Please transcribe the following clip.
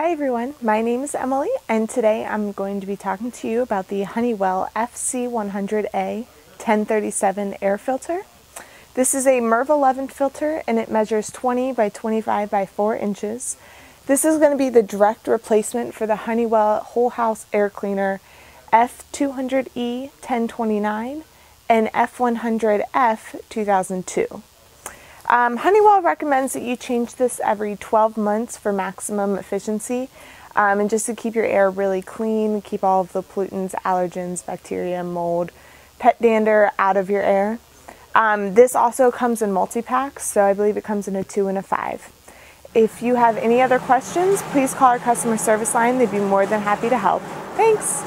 Hi everyone, my name is Emily and today I'm going to be talking to you about the Honeywell FC100A1037 air filter. This is a MERV 11 filter and it measures 20 by 25 by 4 inches. This is going to be the direct replacement for the Honeywell whole house air cleaner F200E1029 and F100F 2002. Honeywell recommends that you change this every 12 months for maximum efficiency and just to keep your air really clean, keep all of the pollutants, allergens, bacteria, mold, pet dander out of your air. This also comes in multi-packs, so I believe it comes in a 2 and a 5. If you have any other questions, please call our customer service line. They'd be more than happy to help. Thanks!